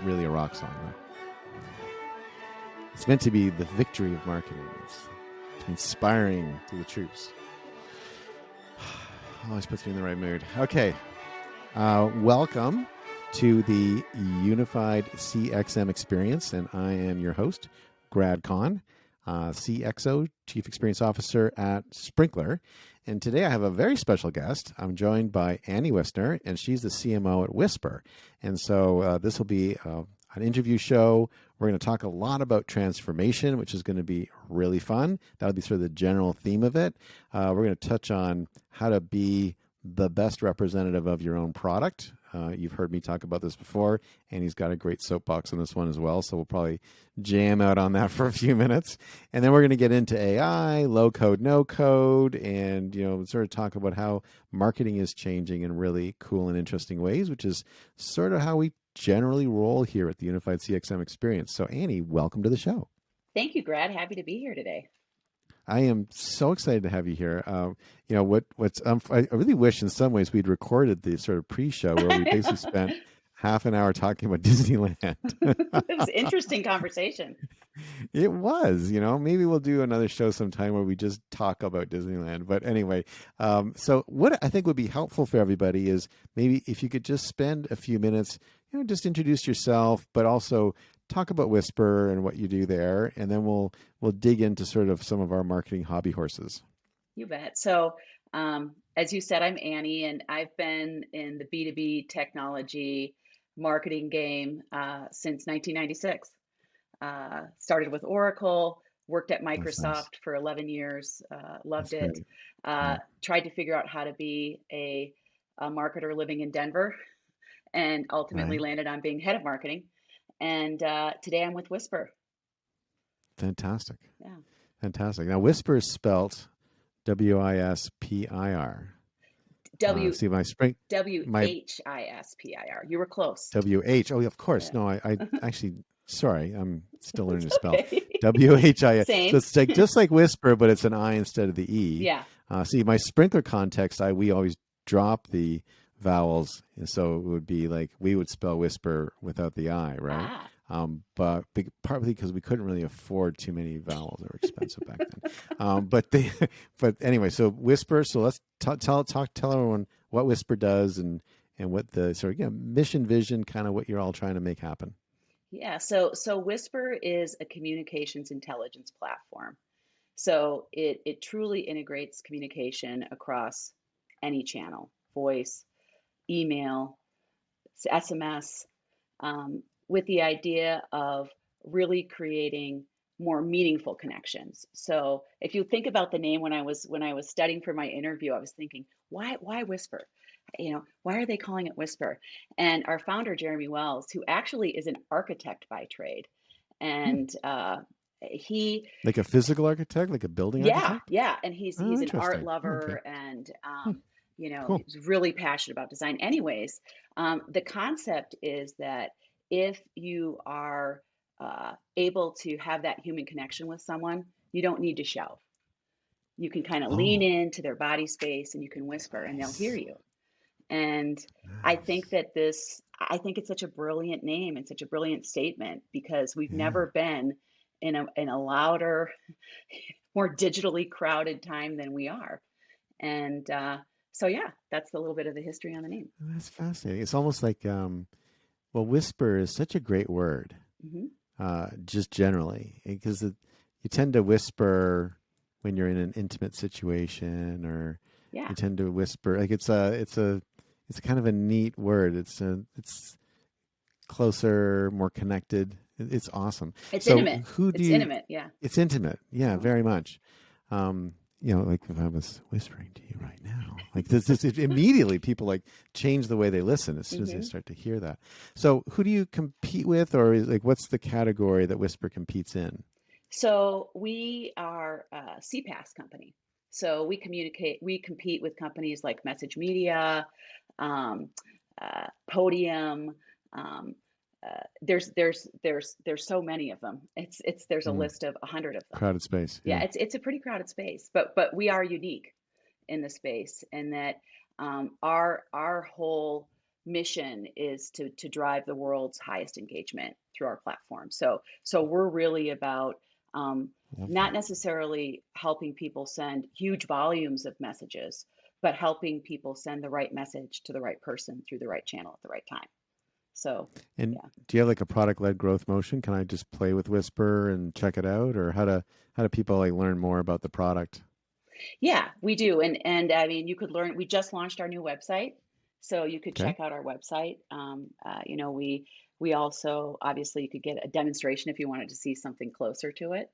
really a rock song, though. It's meant to be the victory of marketing. It's inspiring to the troops. Always puts me in the right mood. Okay. Welcome to the Unified CXM Experience, and I am your host, Grad Conn, CXO, Chief Experience Officer at Sprinklr. And today I have a very special guest. I'm joined by Annie Wissner, and she's the CMO at Whispir. And so this will be an interview show. We're going to talk a lot about transformation, which is going to be really fun. That'll be sort of the general theme of it. We're going to touch on how to be the best representative of your own product. You've heard me talk about this before, and he's got a great soapbox on this one as well. So we'll probably jam out on that for a few minutes. And then we're going to get into AI, low code, no code, and, sort of talk about how marketing is changing in really cool and interesting ways, which is sort of how we generally roll here at the Unified CXM Experience. So Annie, welcome to the show. Thank you, Grad. Happy to be here today. I am so excited to have you here. I really wish in some ways we'd recorded the sort of pre-show where we basically spent half an hour talking about Disneyland. It was an interesting conversation. It was, maybe we'll do another show sometime where we just talk about Disneyland. But anyway, so what I think would be helpful for everybody is maybe if you could just spend a few minutes, just introduce yourself, but also talk about Whispir and what you do there, and then we'll dig into sort of some of our marketing hobby horses. You bet. So, as you said, I'm Annie, and I've been in the B2B technology marketing game since 1996. Started with Oracle, worked at Microsoft for 11 years, loved it. Tried to figure out how to be a marketer living in Denver, and ultimately landed on being head of marketing. And today I'm with Whispir. Fantastic. Yeah. Fantastic. Now, Whispir is spelt W-I-S-P-I-R. See my spring. W-H-I-S-P-I-R. You were close. W-H. Oh, of course. Yeah. No, I actually, sorry, I'm still learning to spell. Okay. W-H-I-S. Same. So it's like just like Whispir, but it's an I instead of the E. Yeah. See, my Sprinklr context, we always drop the vowels, and so it would be like we would spell Whispir without the I, right? But partly because we couldn't really afford too many vowels; they were expensive back then. But anyway, so Whispir. So let's tell everyone what Whispir does and what the sort of mission, vision, kind of what you're all trying to make happen. Yeah. So Whispir is a communications intelligence platform. So it truly integrates communication across any channel: voice, email, SMS, with the idea of really creating more meaningful connections. So if you think about the name, when I was studying for my interview, I was thinking, why Whispir? Why are they calling it Whispir? And our founder, Jeremy Wells, who actually is an architect by trade, and he like a physical architect, like a building architect. Yeah, and he's an art lover, and cool. He's really passionate about design. Anyways, the concept is that if you are able to have that human connection with someone, you don't need to shout. You can kind of lean into their body space, and you can whisper, and they'll hear you. And I think it's such a brilliant name and such a brilliant statement, because we've never been in a louder, more digitally crowded time than we are. And so, yeah, that's a little bit of the history on the name. That's fascinating. It's almost like, Whispir is such a great word, just generally, because you tend to whisper when you're in an intimate situation, or you tend to whisper. Like it's kind of a neat word. It's closer, more connected. It's awesome. It's intimate. Intimate, yeah. It's intimate, yeah, very much. Like if I was whispering to you right now, like this immediately people like change the way they listen as soon as they start to hear that. So who do you compete with, or what's the category that Whispir competes in? So we are a CPaaS company. So we compete with companies like Message Media, Podium. There's so many of them. There's a list of 100 of them. Crowded space. Yeah, it's a pretty crowded space, but we are unique in the space in that our whole mission is to drive the world's highest engagement through our platform. So we're really about Love not that. necessarily helping people send huge volumes of messages, but helping people send the right message to the right person through the right channel at the right time. So, And yeah. do you have like a product-led growth motion? Can I just play with Whispir and check it out, or how do people like learn more about the product? Yeah, we do. And I mean, you could learn, we just launched our new website, so you could Okay. check out our website. We also, obviously, you could get a demonstration if you wanted to see something closer to it,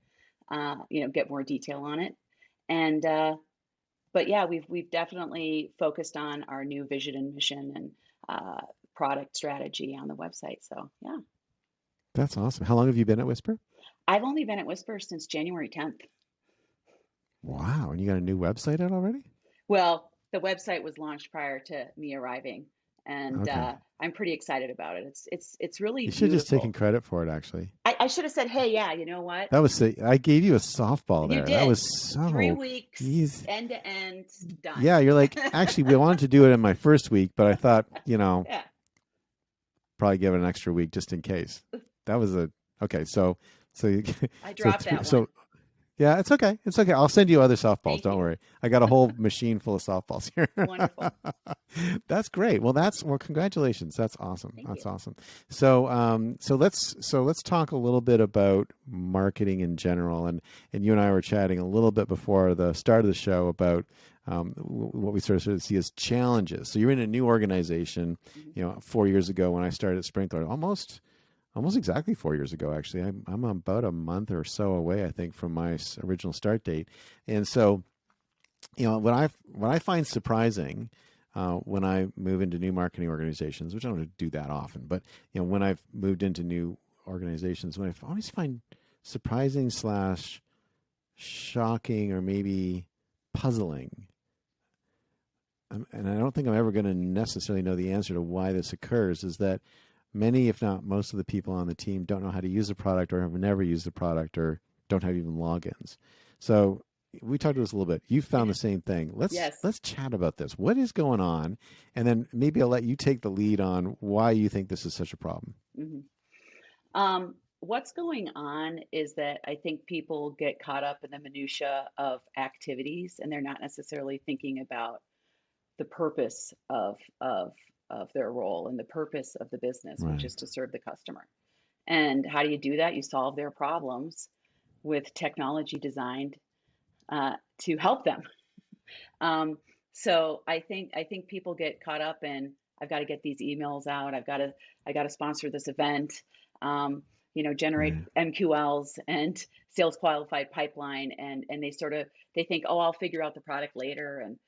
get more detail on it. And but yeah, we've definitely focused on our new vision and mission and product strategy on the website. So yeah, That's awesome. How long have you been at Whispir? I've only been at Whisper since January 10th. Wow. And you got a new website out already? Well, the website was launched prior to me arriving, and Okay. I'm pretty excited about it. It's really You should have just taken beautiful. credit for it, actually. I should have said, hey, yeah, you know what? I gave you a softball You there. That did. was Three so weeks, easy. end to end, done. Yeah, you're like, actually, we wanted to do it in my first week, but I thought, Yeah, probably give it an extra week just in case. That was okay. So you, I so dropped that so one. yeah, it's okay. It's okay. I'll send you other softballs. Thank Don't you. worry. I got a whole machine full of softballs here. Wonderful. That's great. Well, congratulations. That's awesome. Thank you. That's awesome. So let's talk a little bit about marketing in general. And you and I were chatting a little bit before the start of the show about what we sort of see as challenges. So you're in a new organization. Mhm. 4 years ago when I started at Sprinkler, almost exactly 4 years ago, actually. I'm about a month or so away, I think, from my original start date. And so, what I find surprising when I move into new marketing organizations, which I don't do that often, but when I've moved into new organizations, what I always find surprising slash shocking or maybe puzzling, and I don't think I'm ever going to necessarily know the answer to why this occurs, is that many, if not most of the people on the team don't know how to use the product or have never used the product or don't have even logins. So we talked about this a little bit. You found the same thing. Yes. Let's chat about this. What is going on? And then maybe I'll let you take the lead on why you think this is such a problem. Hmm. What's going on is that I think people get caught up in the minutia of activities, and they're not necessarily thinking about the purpose of their role and the purpose of the business, which Right. is to serve the customer. And how do you do that? You solve their problems with technology designed to help them. Um, so I think people get caught up in, I've got to get these emails out. I got to sponsor this event. Generate Right. MQLs and sales qualified pipeline, and they think, oh, I'll figure out the product later, and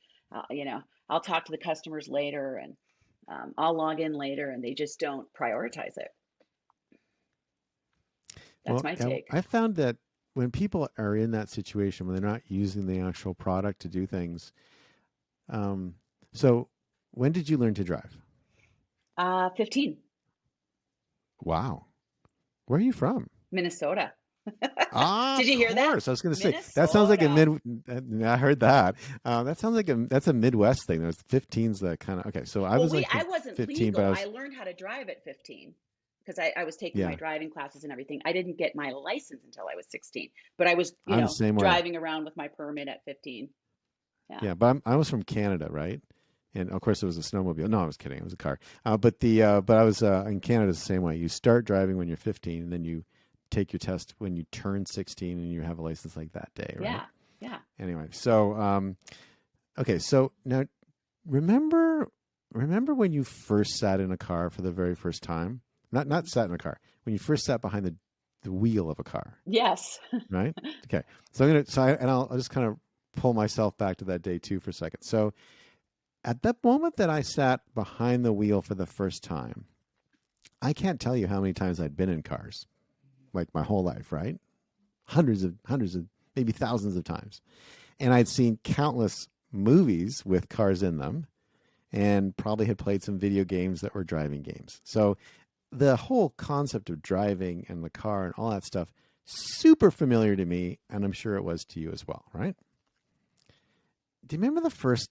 I'll talk to the customers later, and I'll log in later, and they just don't prioritize it. That's Well, my yeah, take. I found that when people are in that situation, when they're not using the actual product to do things, um, so when did you learn to drive? 15, Wow. Where are you from? Minnesota. Ah, Did of you hear that? course. I was going to say that sounds like a Minnesota. mid. I heard that. That sounds like that's a Midwest thing. There's 15's that kind of okay. So I Well, was like I wasn't 15, but legal. I I was learned how to drive at 15 because I was taking my yeah. driving classes and everything. I didn't get my license until I was 16, but I was, I'm the same way. driving around with my permit at 15. Yeah. Yeah, but I was from Canada, right? And of course it was a snowmobile. No, I was kidding. It was a car. But I was in Canada the same way. You start driving when you're 15, and then you take your test when you turn 16, and you have a license like that day, right? Yeah. Yeah. Anyway, so okay, so now remember when you first sat in a car for the very first time? Not sat in a car. When you first sat behind the wheel of a car, Yes. right? Okay. I'll just kind of pull myself back to that day too for a second. So at that moment that I sat behind the wheel for the first time, I can't tell you how many times I'd been in cars, like my whole life, right? Hundreds of, maybe thousands of times. And I'd seen countless movies with cars in them and probably had played some video games that were driving games. So the whole concept of driving and the car and all that stuff, super familiar to me. And I'm sure it was to you as well, right? Do you remember the first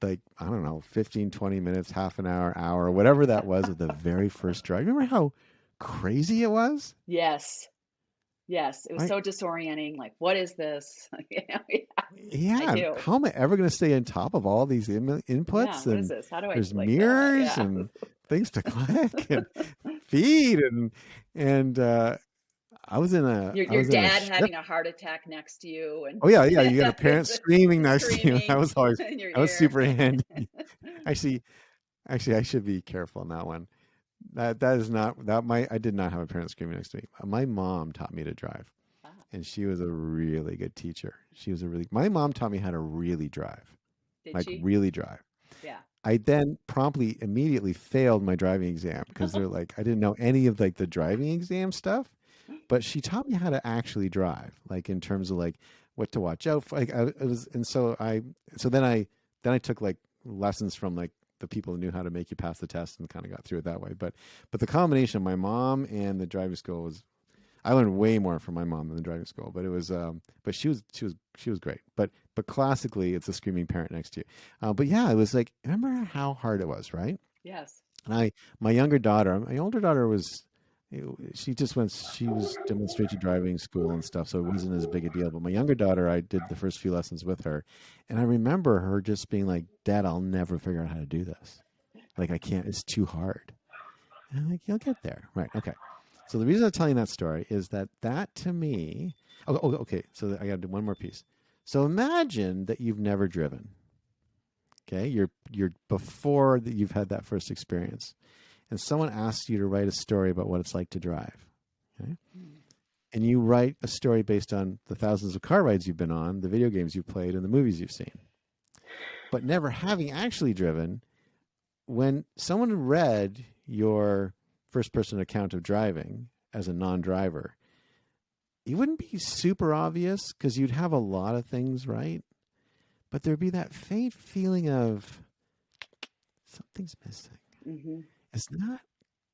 like, I don't know, 15, 20 minutes, half an hour, whatever that was of the very first drive. Remember how crazy it was? Yes. Yes. It was Right? so disorienting. Like, what is this? Yeah, I Yeah. And do. how am I ever going to stay on top of all these Yeah. inputs? What is And this? How do I there's do like that? mirrors Yeah. and things to click and feed. And Your I was in a dad ship. having a heart attack next to you and Oh yeah. Yeah. You got a parent it's screaming next to you. screaming in your That was ear. super handy. Actually, I should be careful on that one. That is not that my I did not have a parent screaming next to me. My mom taught me to drive, Ah, and she was a really good teacher. My mom taught me how to really drive, did like she? really drive. Yeah. I then immediately failed my driving exam because they're like I didn't know any of like the driving exam stuff, but she taught me how to actually drive, like in terms of like what to watch out for. Like it was, and so then I took like lessons from like the people who knew how to make you pass the test and kind of got through it that way. But the combination of my mom and the driving school was I learned way more from my mom than the driving school. But it was but she was great. But classically, it's a screaming parent next to you. But yeah, it was like remember how hard it was, right? Yes. And my older daughter was, she just went, she was demonstration driving school and stuff, so it wasn't as big a deal. But my younger daughter, I did the first few lessons with her, and I remember her just being like, "Dad, I'll never figure out how to do this. Like, I can't. It's too hard." And I'm like, "You'll get there, right? Okay." So the reason I'm telling that story is that to me, okay. So I got to do one more piece. So imagine that you've never driven. Okay, you're before that you've had that first experience, and someone asks you to write a story about what it's like to drive. Okay, Mm. and you write a story based on the thousands of car rides you've been on, the video games you've played, and the movies you've seen. But never having actually driven, when someone read your first person account of driving as a non-driver, it wouldn't be super obvious because you'd have a lot of things right, but there'd be that faint feeling of something's missing. Hmm. It's not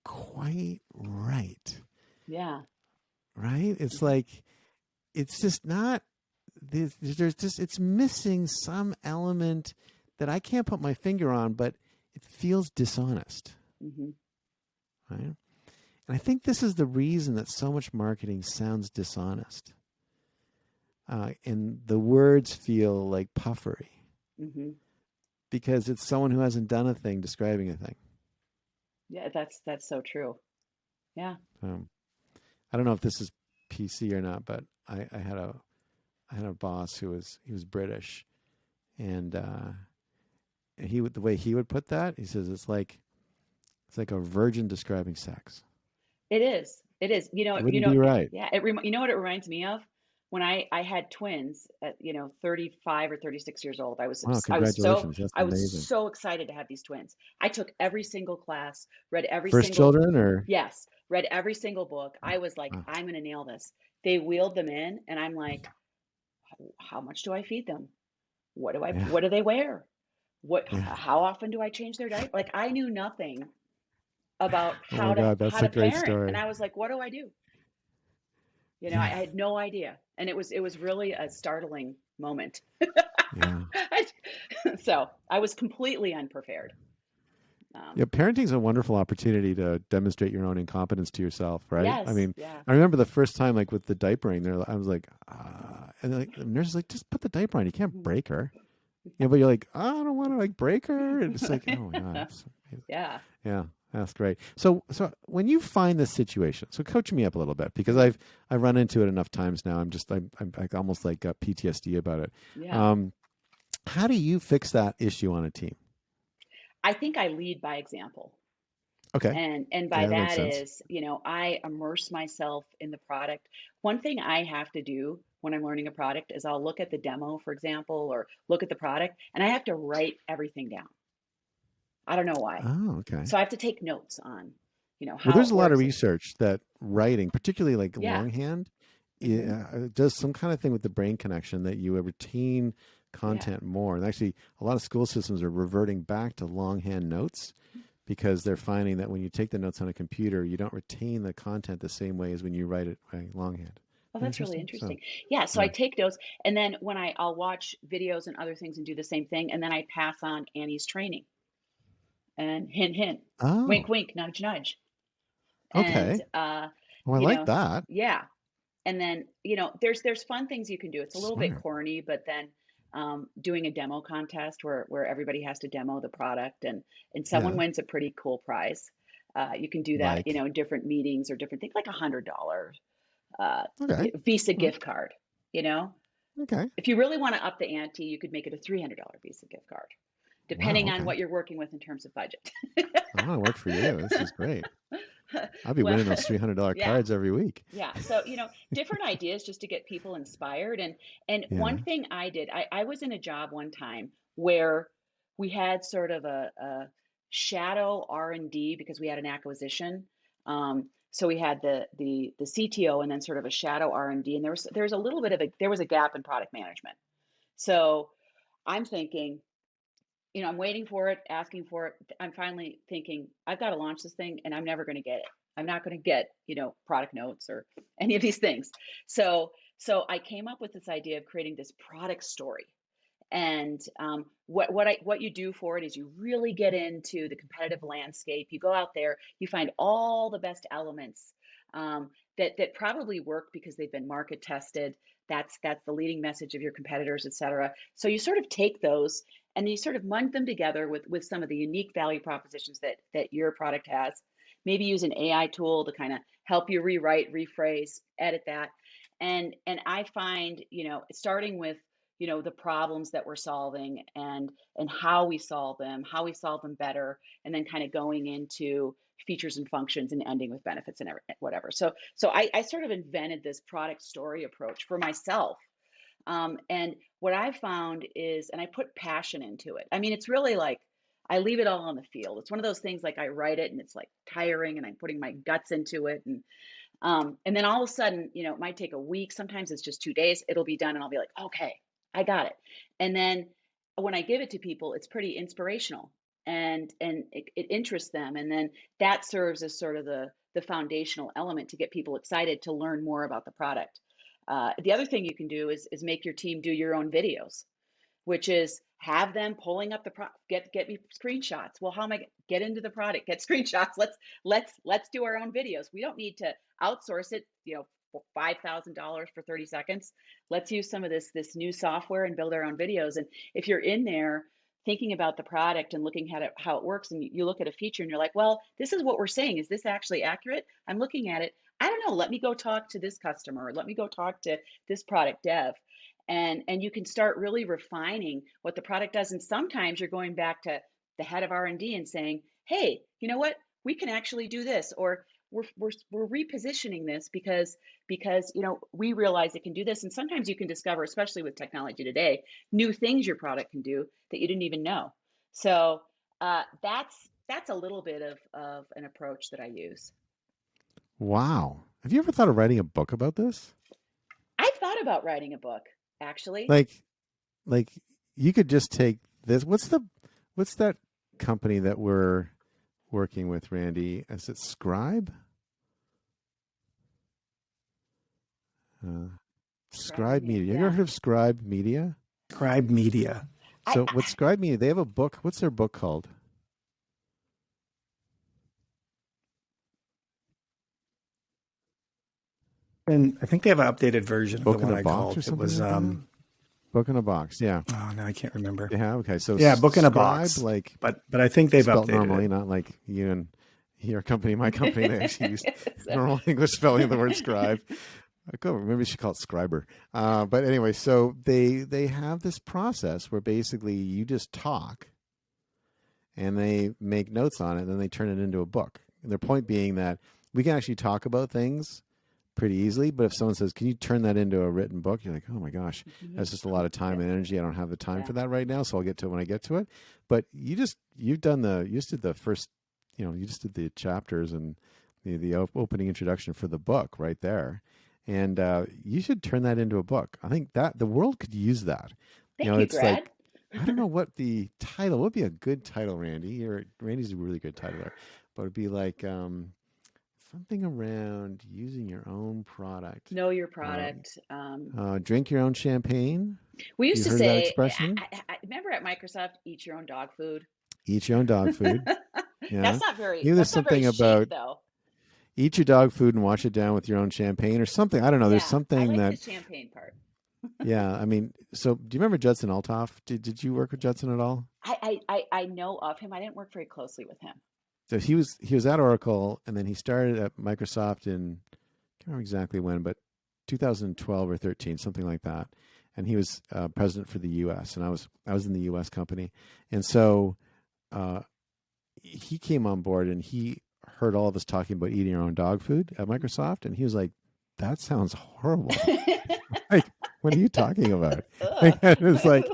quite right. Yeah. Right? It's Hmm. like it's just not there's just it's missing some element that I can't put my finger on, but it feels dishonest. Hmm. Right? And I think this is the reason that so much marketing sounds dishonest. And the words feel like puffery Hmm. because it's someone who hasn't done a thing describing a thing. Yeah, that's so true. Yeah. Um, I don't know if this is PC or not, but I had a boss he was British, and the way he would put that, he says it's like a virgin describing sex. It is. It is. It wouldn't be right. Yeah, you know what it reminds me of? When I had twins at, 35 or 36 years old. Wow, congratulations! That's I was amazing. so excited to have these twins. I took every single class, read every First single children, or yes, read every single book. I was like, wow. I'm going to nail this. They wheeled them in and I'm like, how much do I feed them? Yeah, What do they wear? yeah. How often do I change their diaper? Like I knew nothing about Oh my God, how that's to a great parent. And story. I was like, what do I do? I Yeah, had no idea. And it was really a startling moment. yeah. So I was completely unprepared. Yeah, parenting is a wonderful opportunity to demonstrate your own incompetence to yourself, right? I Yes, mean, yeah. I remember the first time, like with the diapering, I was like, and like the nurse is like, just put the diaper on. You can't break her. But you're like, oh, I don't want to like break her. And it's like, oh my God, it's amazing. Yeah. Yeah, that's great. So when you find this situation, so coach me up a little bit because Mhm. I've run into it enough times now. I'm like almost like got PTSD about it. Yeah. Um, how do you fix that issue on a team? I think I lead by example. Okay, And by yeah, that makes that sense. is, I immerse myself in the product. One thing I have to do when I'm learning a product is I'll look at the demo, for example, or look at the product, and I have to write everything down. I don't know why. Oh, okay. So I have to take notes on, Well, how there's it a lot of works. research that writing, particularly like Yeah. longhand, Hmm. does some kind of thing with the brain connection that you retain Yeah. content more. And actually, a lot of school systems are reverting back to longhand notes because they're finding that when you take the notes on a computer, you don't retain the content the same way as when you write it by longhand. Oh, that's really Interesting. So interesting. Yeah, so I yeah. take notes, and then when I'll watch videos and other things and do the same thing, and then I pass on Annie's training and hint, hint, wink, Oh, wink, nudge, nudge. And okay. Well, I you like know, that. yeah. And then, there's fun things you can do. It's a little bit Smart. corny, but then doing a demo contest where everybody has to demo the product and someone Yeah. wins a pretty cool prize. You can do that, Like, in different meetings or different things, like $100 uh, okay. Visa Well, gift card. You know, okay. if you really want to up the ante, you could make it a $300 Visa gift card, Wow. depending on Okay. what you're working with in terms of budget. I want to work for you. This is great. I'll be Well, winning those $300 yeah. cards every week. Yeah. So, different ideas just to get people inspired. And one Yeah. thing I did, I was in a job one time where we had sort of a shadow R&D because we had an acquisition. So we had the CTO and then sort of a shadow R&D, and there was a little bit of there was a gap in product management. So I'm thinking, I'm waiting for it, asking for it. I'm finally thinking, I've got to launch this thing and I'm never going to get it. I'm not going to get, product notes or any of these things. So I came up with this idea of creating this product story. And what you do for it is you really get into the competitive landscape. You go out there, you find all the best elements that probably work because they've been market tested. That's the leading message of your competitors, et cetera. So you sort of take those and you sort of mung them together with some of the unique value propositions that your product has. Maybe use an AI tool to kind of help you rewrite, rephrase, edit that. And I find, starting with the problems that we're solving and how we solve them better, and then kind of going into features and functions and ending with benefits and whatever. So I sort of invented this product story approach for myself. And what I found is, and I put passion into it. I mean, it's really like I leave it all on the field. It's one of those things like I write it and it's like tiring and I'm putting my guts into it. And then all of a sudden, it might take a week. Sometimes it's just 2 days. It'll be done and I'll be like, okay, I got it. And then when I give it to people, it's pretty inspirational and it interests them. And then that serves as sort of the foundational element to get people excited to learn more about the product. The other thing you can do is make your team do your own videos, which is have them pulling up the get me screenshots. Well, how am I get into the product, get screenshots? Let's do our own videos. We don't need to outsource it, for $5,000 for 30 seconds. Let's use some of this new software and build our own videos. And if you're in there thinking about the product and looking at it, how it works, and you look at a feature and you're like, well, this is what we're saying. Is this actually accurate? I'm looking at it. I don't know. Let me go talk to this customer. Or let me go talk to this product dev, and you can start really refining what the product does. And sometimes you're going back to the head of R&D and saying, hey, you know what, we can actually do this, or we're repositioning this because we realize it can do this. And sometimes you can discover, especially with technology today, new things your product can do that you didn't even know. So that's a little bit of an approach that I use. Wow. Have you ever thought of writing a book about this? I thought about writing a book, actually. Like, like you could just take this. What's that company that we're working with, Randy? Is it Scribe? Uh, Scribe Scribe Media, Media. Have you yeah. ever heard of Scribe Media? Scribe Media. I, So with Scribe Media, they have a book. What's their book called? And I think they have an updated version of the Book in one a I Box called. or It something was like that? Book in a Box. Yeah. oh no, I can't remember. Yeah. Okay. So Yeah, Book in a Scribe, Box. like But I think they've spelt updated normally, it. not like you and your company, my company. They actually use normal English spelling of the word scribe. Maybe we should call it scriber. But anyway, so they have this process where basically you just talk and they make notes on it and then they turn it into a book. And their point being that we can actually talk about things pretty easily, but if someone says, can you turn that into a written book? You're like, oh my gosh, that's just a lot of time and energy. I don't have the time Yeah. for that right now. So I'll get to it when I get to it. But you just did the first, you just did the chapters and the opening introduction for the book right there. And you should turn that into a book. I think that the world could use that. Thank you, It's Grad. like, I don't know what the title would be. A good title, Randy. Randy's a really good titler, but it'd be like something around using your own product. Know your product. Drink your own champagne. We used You to heard of that say, expression? I remember at Microsoft, eat your own dog food. Eat your own dog food. Yeah. Maybe there's That's not very something chic about though. eat your dog food and wash it down with your own champagne or something. I don't know. There's Yeah, I something like the that, champagne part. yeah. I mean, so do you remember Judson Althoff? Did you work with Judson at all? I know of him. I didn't work very closely with him. So he was at Oracle, and then he started at Microsoft in, I can't remember exactly when, but 2012 or 13, something like that. And he was president for the U.S. and I was in the U.S. company, and so he came on board and he heard all of us talking about eating our own dog food at Microsoft, and he was like, "That sounds horrible." Like, what are you talking about? And it's like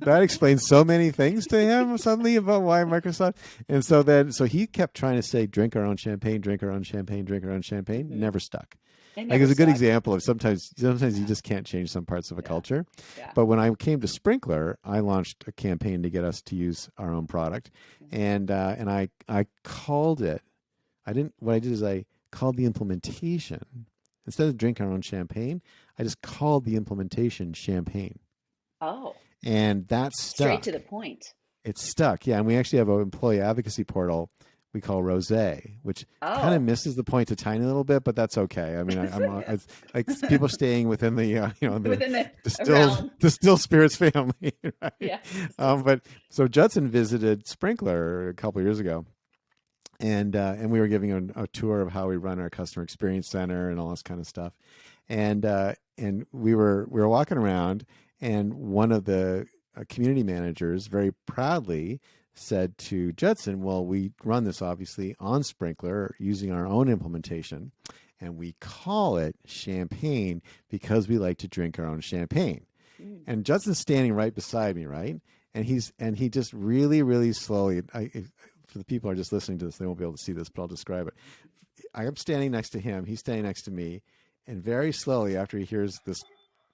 that explains so many things to him suddenly about why Microsoft. And so he kept trying to say, drink our own champagne, drink our own champagne, drink our own champagne. Mhm. Never stuck. It Like never it's a good stuck. example of sometimes you just can't change some parts of a Yeah. culture. Yeah. But when I came to Sprinkler, I launched a campaign to get us to use our own product, and I called it. What I did is I called the implementation instead of drink our own champagne. I just called the implementation champagne, Oh, and that stuck. straight to the point. It's stuck, yeah. And we actually have an employee advocacy portal we call Rosé, which kind of Oh, misses the point a tiny little bit, but that's okay. I mean, it's like people staying within the the within the realm. distilled spirits family, right? Yeah. But so Judson visited Sprinkler a couple of years ago, and we were giving a tour of how we run our customer experience center and all this kind of stuff, and we were walking around, and one of the community managers very proudly said to Judson, "Well, we run this obviously on Sprinkler using our own implementation, and we call it champagne because we like to drink our own champagne." Mm. And Judson's standing right beside me, right? And he just really, really slowly. For the people who are just listening to this, they won't be able to see this, but I'll describe it. I am standing next to him. He's standing next to me, and very slowly, after he hears this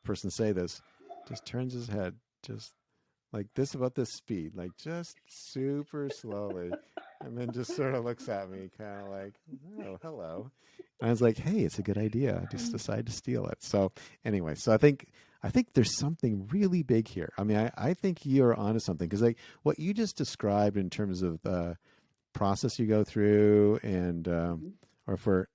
person say this, just turns his head, just like this, about this speed, like just super slowly, and then just sort of looks at me, kind of like, "Oh, hello." And I was like, "Hey, it's a good idea. I just decided to steal it." So anyway, so I think there's something really big here. I mean, I think you're onto something, because like what you just described in terms of the process you go through, and or for,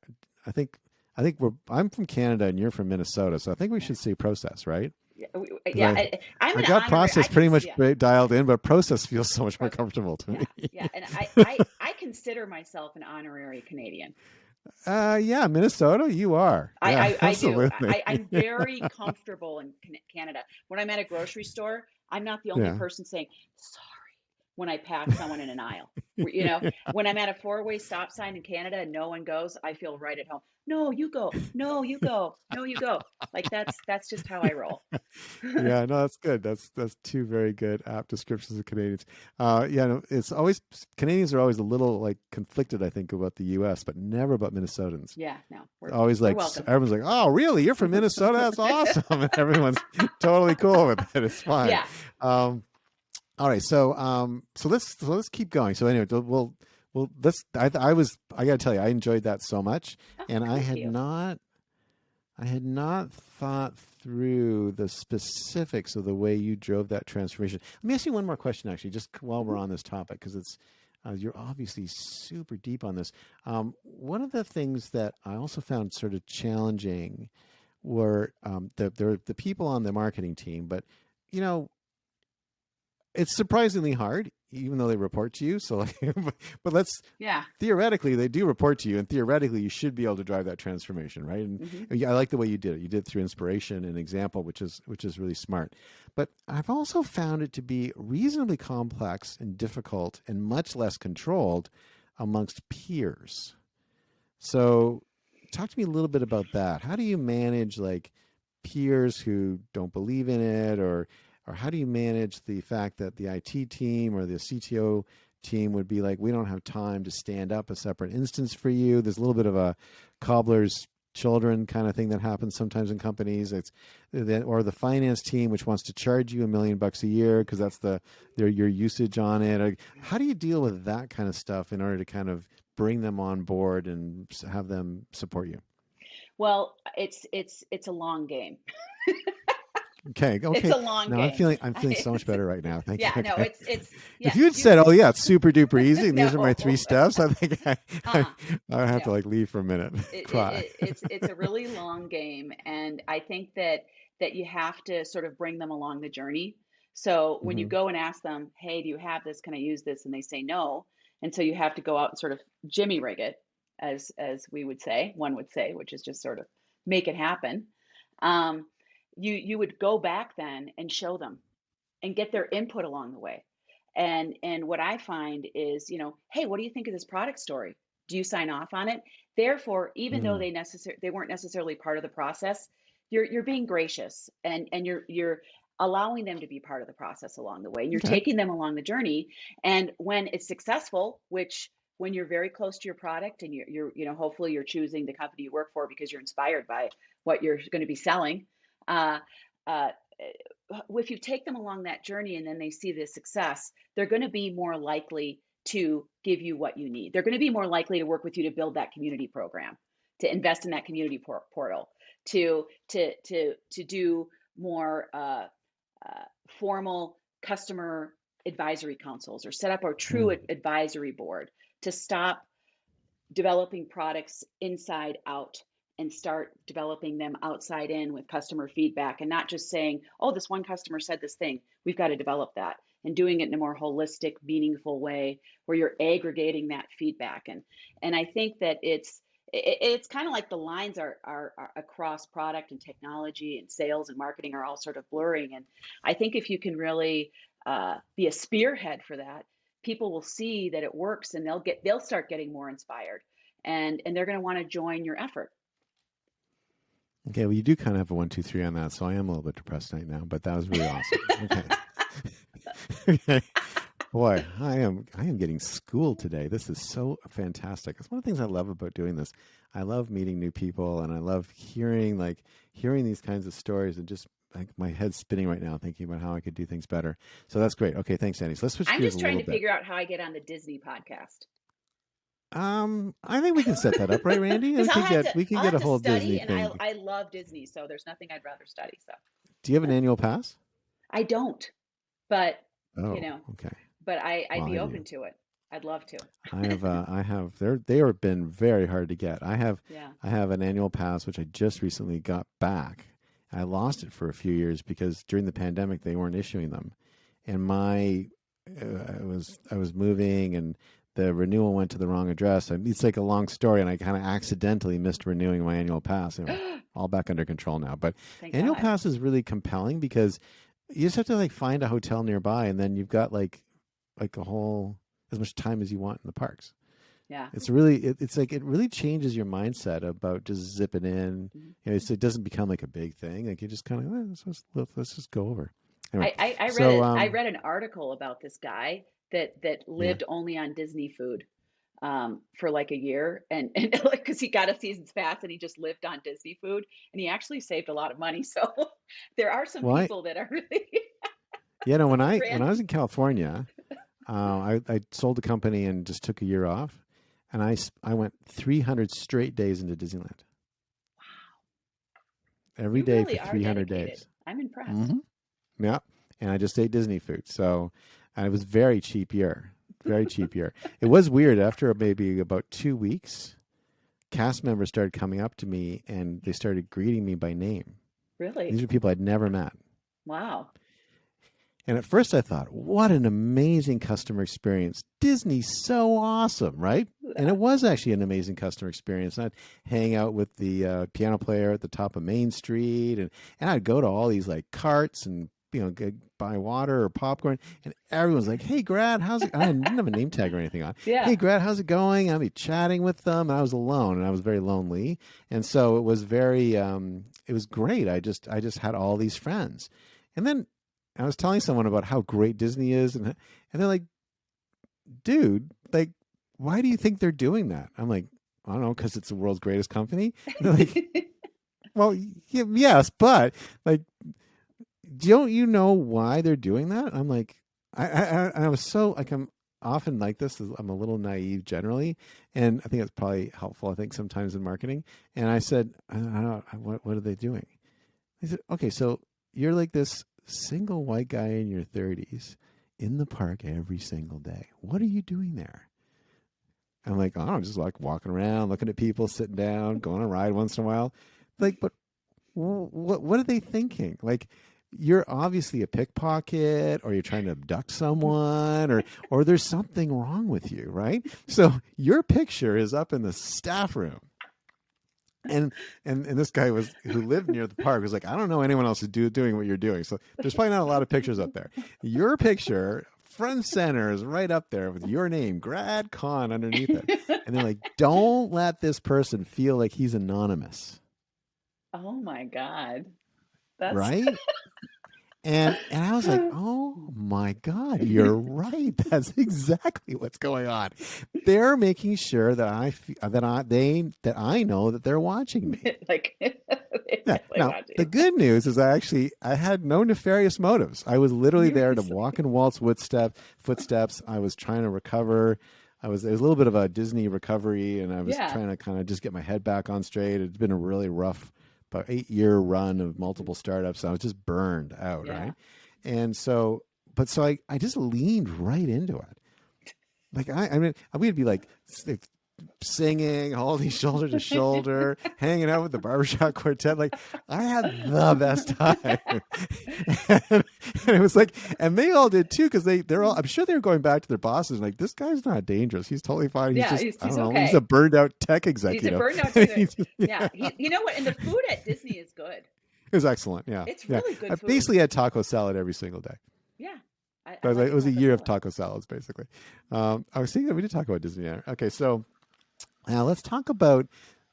I think I'm from Canada and you're from Minnesota, so I think we should say process, right? Yeah, I'm I an got honorary. process pretty much dialed in, but process feels so much more comfortable to me. Yeah, and I consider myself an honorary Canadian. Yeah, Minnesota, you are. Yeah, I do. absolutely. I'm very comfortable in Canada. When I'm at a grocery store, I'm not the only Yeah. person saying sorry when I pass someone in an aisle. You know, when I'm at a four-way stop sign in Canada and no one goes, I feel right at home. No, you go. No, you go. No, you go. Like that's just how I roll. Yeah, no, that's good. That's two very good apt descriptions of Canadians. Yeah, no, it's always, Canadians are always a little like conflicted, I think, about the U.S., but never about Minnesotans. Yeah, no, Always we're like welcome. everyone's like, "Oh, really? You're from Minnesota? That's awesome!" And everyone's totally cool with it. It's fine. Yeah. All right, so let's keep going. So anyway, let's. I got to tell you, I enjoyed that so much, and I had not thought through the specifics of the way you drove that transformation. Let me ask you one more question, actually, just while we're on this topic, because it's you're obviously super deep on this. One of the things that I also found sort of challenging were the people on the marketing team, but you know, it's surprisingly hard, even though they report to you. So, like, but theoretically, they do report to you, and theoretically, you should be able to drive that transformation, right? And I like the way you did it. You did it through inspiration and example, which is really smart. But I've also found it to be reasonably complex and difficult, and much less controlled amongst peers. So, talk to me a little bit about that. How do you manage like peers who don't believe in it, or how do you manage the fact that the IT team or the CTO team would be like, "We don't have time to stand up a separate instance for you"? There's a little bit of a cobbler's children kind of thing that happens sometimes in companies. Or the finance team, which wants to charge you $1 million a year because that's your usage on it. How do you deal with that kind of stuff in order to kind of bring them on board and have them support you? Well, it's a long game. Okay. It's Okay. a long Now game. I'm feeling so much better right now. Thank you. Yeah, no, Okay. yeah, If you had you said, "Oh yeah, it's super duper easy," and these are my no. 3 steps, I think Uh-uh. I would have to No. like leave for a minute, cry. It's a really long game, and I think that you have to sort of bring them along the journey. So when you Hmm. go and ask them, "Hey, do you have this? Can I use this?" and they say no, and so you have to go out and sort of jimmy rig it, as we would say, one would say, which is just sort of make it happen. Um, you would go back then and show them and get their input along the way. And what I find is, hey, what do you think of this product story? Do you sign off on it? Therefore, even though Mm. they weren't necessarily part of the process, you're being gracious, and you're allowing them to be part of the process along the way, and you're Okay. taking them along the journey. And when it's successful, which when you're very close to your product, and hopefully you're choosing the company you work for because you're inspired by what you're going to be selling. uh, uh, if you take them along that journey and then they see the success, they're going to be more likely to give you what you need. They're going to be more likely to work with you to build that community program, to invest in that community portal, to do more formal customer advisory councils, or set up a true Mm. advisory board, to stop developing products inside out and start developing them outside in with customer feedback, and not just saying, oh, this one customer said this thing, we've got to develop that, and doing it in a more holistic, meaningful way where you're aggregating that feedback. And I think that it's kind of like the lines are across product and technology and sales and marketing are all sort of blurring. And I think if you can really be a spearhead for that, people will see that it works, and they'll start getting more inspired, and they're going to want to join your effort. Okay. Well, you do kind of have a 1, 2, 3 on that, so I am a little bit depressed right now. But that was really awesome. Okay. Okay. Boy, I am getting schooled today. This is so fantastic. It's one of the things I love about doing this. I love meeting new people, and I love hearing these kinds of stories, and just like my head's spinning right now thinking about how I could do things better. So that's great. Okay, thanks, Andy. So let's switch I'm gears just a trying little to bit. figure out how I get on the Disney podcast. I think we can set that up, right, Randy? Because We can get I'll a have to whole Disney study, and thing. I love Disney, so there's nothing I'd rather study. So Do you have an annual pass? I don't, but you Oh, know, okay. but I'd Well, be I open do. to it. I'd love to. I have. They have been very hard to get. Yeah. I have an annual pass which I just recently got back. I lost it for a few years because during the pandemic they weren't issuing them, and I was moving, and the renewal went to the wrong address. It's like a long story, and I kind of accidentally missed renewing my annual pass. Anyway, all back under control now. But Thank annual God. pass is really compelling because you just have to like find a hotel nearby, and then you've got like a whole as much time as you want in the parks. Yeah. It's really it's like it really changes your mindset about just zipping in. It doesn't become like a big thing. Like you just kind of let's just go over. Anyway, I read so I read an article about this guy that yeah. lived only on Disney food for like a year, and like, because he got a season's pass and he just lived on Disney food, and he actually saved a lot of money. So there are some Well, people that are really when I was Randy. in California, I sold the company and just took a year off, and I went 300 straight days into Disneyland. Every You day for really are 300 dedicated. days. I'm impressed. Mm-hmm. Yeah, and I just ate Disney food. So, and it was very cheap year, very cheap year. It was weird. After maybe about 2 weeks, cast members started coming up to me and they started greeting me by name. Really? These are people I'd never met. Wow. And at first I thought, what an amazing customer experience. Disney's so awesome, right? And it was actually an amazing customer experience. And I'd hang out with the piano player at the top of Main Street, and I'd go to all these like carts and buy water or popcorn, and everyone's like, "Hey, Grad, how's it?" I didn't have a name tag or anything on. Yeah. "Hey, Grad, how's it going?" I'd be chatting with them, and I was alone, and I was very lonely, and so it was very, it was great. I just had all these friends, and then I was telling someone about how great Disney is, and they're like, "Dude, like, why do you think they're doing that?" I'm like, "I don't know, because it's the world's greatest company." And they're like, "Well, yes, but like, don't you know why they're doing that?" I'm like, I was so like, often like this. I'm a little naive generally, and I think it's probably helpful. I think sometimes in marketing. And I said, I don't know, what are they doing? They said, okay, so you're like this single white guy in your 30s in the park every single day. What are you doing there? I'm like, oh, I'm just like walking around, looking at people, sitting down, going on a ride once in a while. Like, but what are they thinking? Like, you're obviously a pickpocket, or you're trying to abduct someone, or there's something wrong with you, right? So your picture is up in the staff room. And this guy who lived near the park was like, I don't know anyone else who's doing what you're doing. So there's probably not a lot of pictures up there. Your picture, front and center, is right up there with your name, Grad Con, underneath it. And they're like, don't let this person feel like he's anonymous. Oh my God. That's Right? And I was like, oh my God, you're right. That's exactly what's going on. They're making sure that I know that they're watching me. like Yeah. Now, the good news is I had no nefarious motives. I was literally there to walk in Walt's footsteps. I was trying to recover. It was a little bit of a Disney recovery, and I was trying to kind of just get my head back on straight. It's been a really rough, about 8-year run of multiple startups. I was just burned out, right? And so I just leaned right into it. Like I mean, I'm going to be like singing, holding shoulder to shoulder, hanging out with the barbershop quartet. Like, I had the best time. and it was like, and they all did too, because they're all, I'm sure they were going back to their bosses like, this guy's not dangerous. He's totally fine. He's just, I don't know, okay. He's a burned out tech executive. He's a burned out tech executive. You know what? And the food at Disney is good. It was excellent. Yeah. It's really good food. I basically had taco salad every single day. Yeah. It was a year of taco salads, basically. I was thinking that we did talk about Disney. Okay, so now let's talk about.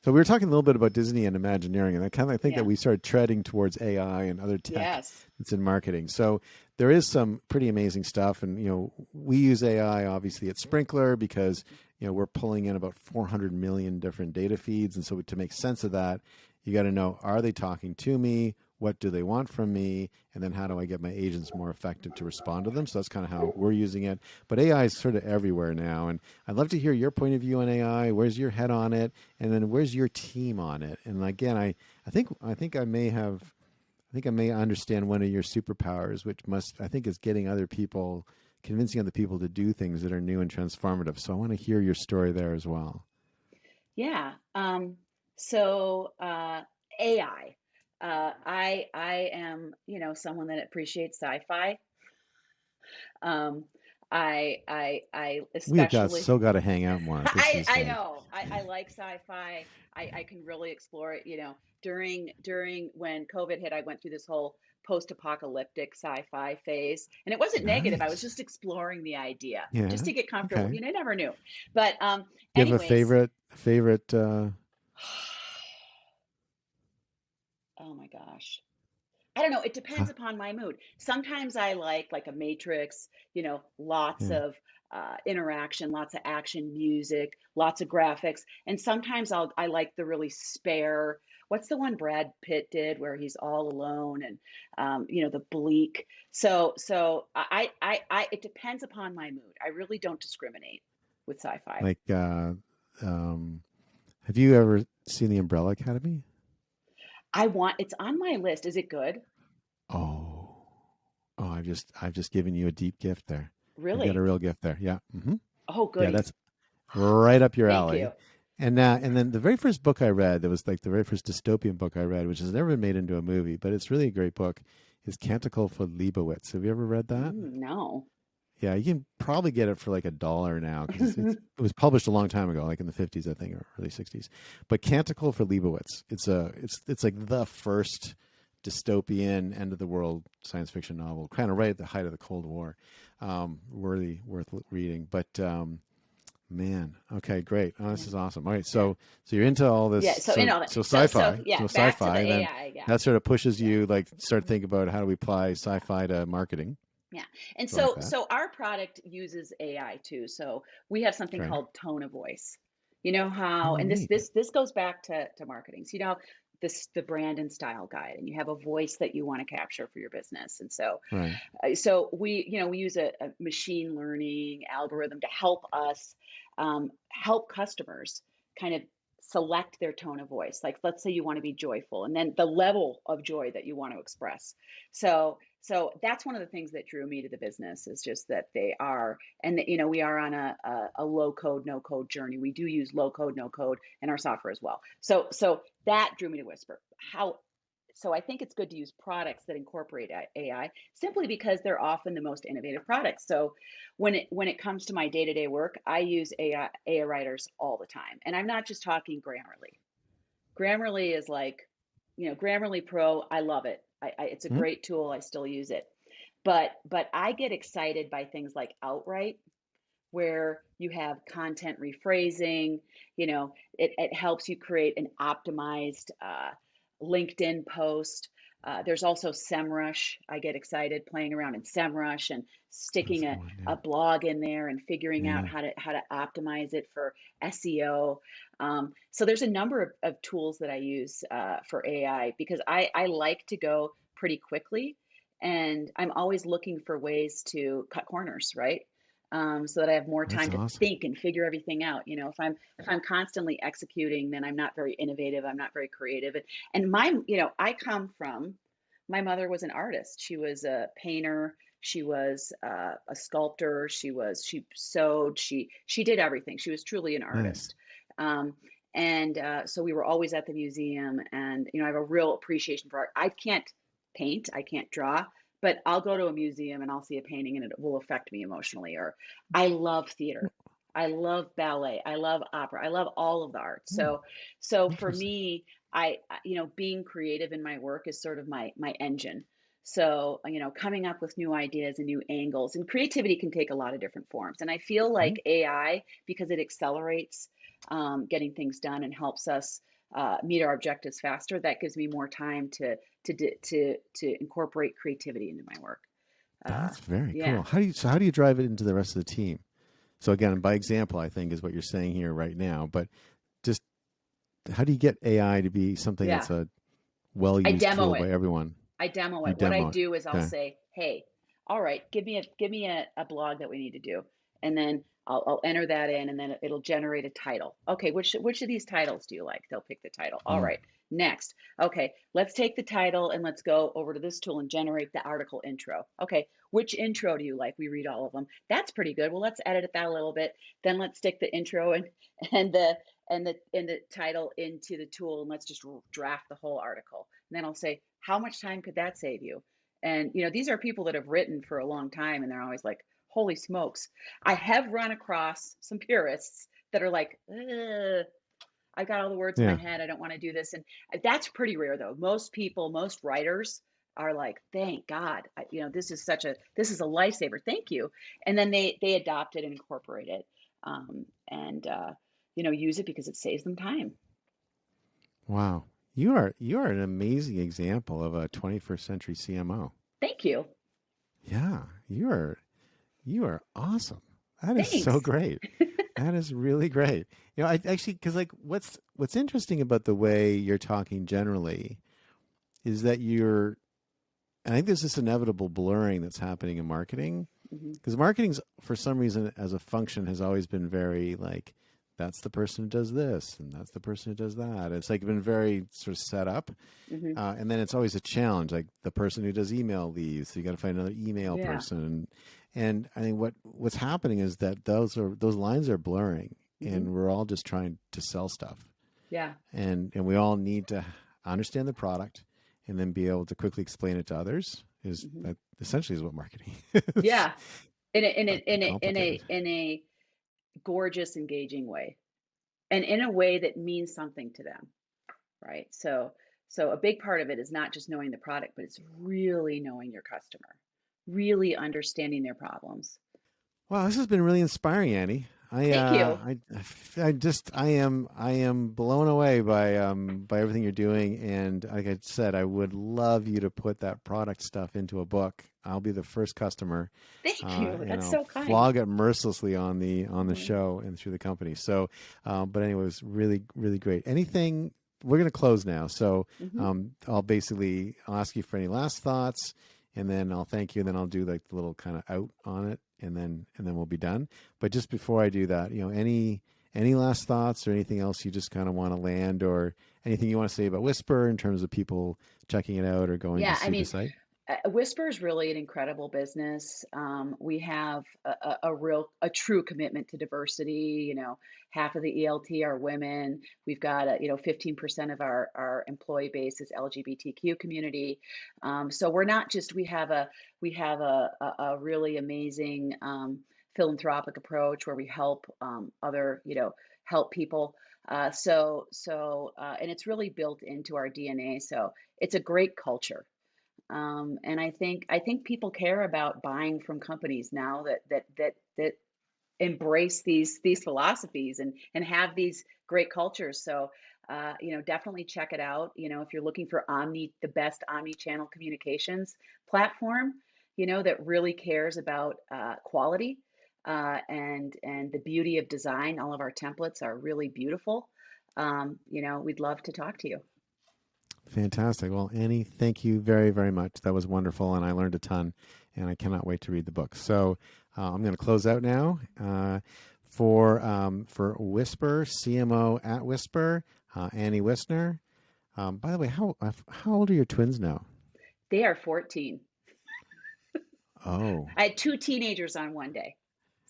So we were talking a little bit about Disney and Imagineering, and I think that we started treading towards AI and other tech that's in marketing. So there is some pretty amazing stuff, and we use AI obviously at Sprinkler because we're pulling in about 400 million different data feeds, and so to make sense of that, you got to know, are they talking to me? What do they want from me? And then how do I get my agents more effective to respond to them? So that's kind of how we're using it. But AI is sort of everywhere now. And I'd love to hear your point of view on AI. Where's your head on it? And then where's your team on it? And again, I think I may understand one of your superpowers, which I think is getting convincing other people to do things that are new and transformative. So I want to hear your story there as well. Yeah. So AI. I am, someone that appreciates sci-fi. I especially still got to hang out more. I know. I like sci-fi. I can really explore it. During when COVID hit, I went through this whole post-apocalyptic sci-fi phase, and it wasn't negative. I was just exploring the idea, just to get comfortable. Okay. I never knew. But you have a favorite? Oh my gosh. I don't know. It depends upon my mood. Sometimes I like a Matrix, lots of interaction, lots of action music, lots of graphics. And sometimes I like the really spare, what's the one Brad Pitt did where he's all alone and, the bleak. So it depends upon my mood. I really don't discriminate with sci-fi. Like, have you ever seen The Umbrella Academy? It's on my list. Is it good? Oh, I've just given you a deep gift there. Really? You got a real gift there. Yeah. Mm-hmm. Oh, good. Yeah, that's right up your alley. You. And then the very first book I read, that was like the very first dystopian book I read, which has never been made into a movie, but it's really a great book, is Canticle for Leibowitz. Have you ever read that? No. Yeah, you can probably get it for like $1 now, because it was published a long time ago, like in the 50s, I think, or early 60s. But Canticle for Leibowitz, it's like the first dystopian end of the world science fiction novel, kind of right at the height of the Cold War. Worth reading. But man, okay, great. Oh, this is awesome. All right, so you're into all this. Yeah, so in all that. So sci-fi. So sci-fi. Back to the AI, that sort of pushes you start thinking about how do we apply sci-fi to marketing. Yeah. And so our product uses AI too. So we have something called tone of voice. You know how, and this goes back to marketing. So, the brand and style guide, and you have a voice that you want to capture for your business. And so Right. we use a machine learning algorithm to help us help customers kind of select their tone of voice. Like, let's say you want to be joyful, and then the level of joy that you want to express. So that's one of the things that drew me to the business, is just that they are, and we are on a low code, no code journey. We do use low code, no code in our software as well. So that drew me to Whispir. So I think it's good to use products that incorporate AI, simply because they're often the most innovative products. So when it comes to my day-to-day work, I use AI writers all the time. And I'm not just talking Grammarly. Grammarly is like, Grammarly Pro, I love it. It's a Mhm. great tool. I still use it. But I get excited by things like Outright, where you have content rephrasing. It helps you create an optimized LinkedIn post. There's also SEMrush. I get excited playing around in SEMrush and That's sticking a a, good one. a blog in there and figuring out Yeah. how to optimize it for SEO. So there's a number of tools that I use for AI, because I like to go pretty quickly, and I'm always looking for ways to cut corners, right? So that I have more That's time to awesome. think and figure everything out. If I'm constantly executing, then I'm not very innovative. I'm not very creative. And I come from, my mother was an artist. She was a painter. She was a sculptor. She sewed. She did everything. She was truly an Nice. artist. Um, and so we were always at the museum, and I have a real appreciation for art. I can't paint. I can't draw, but I'll go to a museum and I'll see a painting and it will affect me emotionally. Or I love theater. I love ballet. I love opera. I love all of the arts. Hmm. So for Interesting. me, being creative in my work is sort of my engine. So, coming up with new ideas and new angles, and creativity can take a lot of different forms. And I feel Mhm. like AI, because it accelerates getting things done and helps us meet our objectives faster, that gives me more time to incorporate creativity into my work. Uh, That's very yeah, cool. How do you drive it into the rest of the team? So again, by example, I think is what you're saying here right now. But just how do you get AI to be something yeah. that's a well I used demo tool it. by everyone? I demo You it. What I demo it. do is I'll Okay. say, "Hey, all right, give me a blog that we need to do," and then I'll enter that in, and then it'll generate a title. Okay, which of these titles do you like? They'll pick the title. All Mm. right, next. Okay, let's take the title and let's go over to this tool and generate the article intro. Okay, which intro do you like? We read all of them. That's pretty good. Well, let's edit that a little bit. Then let's stick the intro and the title into the tool, and let's just draft the whole article. And then I'll say, how much time could that save you? And these are people that have written for a long time, and they're always like, holy smokes. I have run across some purists that are like, I've got all the words in my Yeah. head, I don't want to do this. And that's pretty rare, though. Most writers are like, thank God, this is a lifesaver, thank you. And then they adopt it and incorporate it, and use it because it saves them time. Wow. You are an amazing example of a 21st century CMO. Thank you. Yeah. You are awesome. That is so Thanks. great. That is really great. I actually, because like what's interesting about the way you're talking generally is that and I think there's this inevitable blurring that's happening in marketing, Hmm. because marketing's for some reason as a function has always been very like, that's the person who does this and that's the person who does that. It's like been very sort of set up, Hmm. and then it's always a challenge. Like the person who does email leads, so you got to find another email Yeah. person. And I think what's happening is that those lines are blurring, Hmm. and we're all just trying to sell stuff, Yeah. and we all need to understand the product and then be able to quickly explain it to others. Is Hmm. that essentially is what marketing is, Yeah. In a, in a, but in a, in complicated. a, in a gorgeous, engaging way, and in a way that means something to them, right? So a big part of it is not just knowing the product, but it's really knowing your customer, really understanding their problems. Wow, this has been really inspiring, Annie. Thank you. I am blown away by everything you're doing, and like I said, I would love you to put that product stuff into a book. I'll be the first customer, Thank you. and That's I'll so kind. flog it mercilessly on the Hmm. show and through the company. So, but anyway, it was really really great. Anything we're going to close now. So Mm-hmm. I'll ask you for any last thoughts, and then I'll thank you, and then I'll do like the little kind of out on it, and then we'll be done. But just before I do that, any last thoughts or anything else you just kind of want to land, or anything you want to say about Whispir in terms of people checking it out or going to Yeah, I see the mean, site? Whisper is really an incredible business. We have a true commitment to diversity. Half of the ELT are women. We've got 15% of our employee base is LGBTQ community. So we're not just we have a really amazing philanthropic approach where we help help people. And it's really built into our DNA. So it's a great culture. And I think people care about buying from companies now that embrace these philosophies and have these great cultures. So definitely check it out. If you're looking for the best omni-channel communications platform, that really cares about quality and the beauty of design. All of our templates are really beautiful. We'd love to talk to you. Fantastic. Well, Annie, thank you very, very much. That was wonderful, and I learned a ton, and I cannot wait to read the book. So I'm going to close out now. For Whispir, CMO at Whispir, Annie Wissner. By the way, how old are your twins now? They are 14. Oh, I had two teenagers on one day.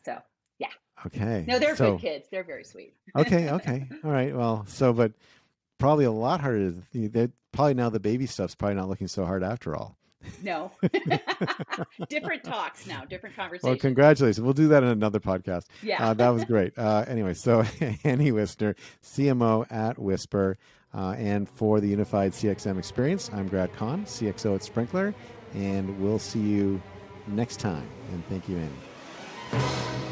So, yeah. okay. No, they're So, good kids. They're very sweet. okay. All right. Well, but probably a lot harder. Probably now the baby stuff's probably not looking so hard after all. No. Different talks now, different Well, conversations. congratulations. We'll do that in another podcast. Yeah. That was great. Anyway, so Annie Wissner, CMO at Whispir, and for the Unified CXM Experience, I'm Grad Kahn, CXO at Sprinkler, and we'll see you next time. And thank you, Annie.